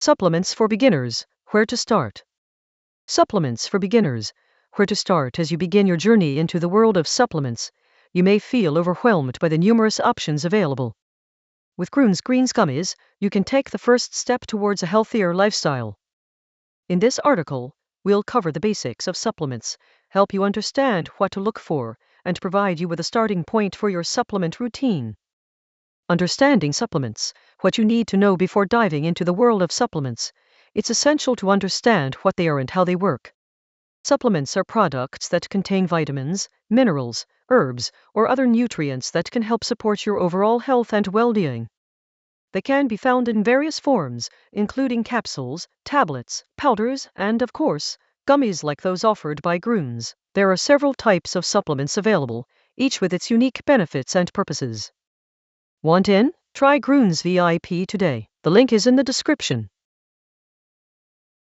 Supplements for beginners, where to start. Supplements for beginners, where to start. As you begin your journey into the world of supplements, you may feel overwhelmed by the numerous options available. With Grüns gummies, you can take the first step towards a healthier lifestyle. In this article, we'll cover the basics of supplements, help you understand what to look for, and provide you with a starting point for your supplement routine. Understanding supplements, what you need to know before diving into the world of supplements. It's essential to understand what they are and how they work. Supplements are products that contain vitamins, minerals, herbs, or other nutrients that can help support your overall health and well-being. They can be found in various forms, including capsules, tablets, powders, and, of course, gummies like those offered by Grüns. There are several types of supplements available, each with its unique benefits and purposes. Want in? Try Grüns VIP today. The link is in the description.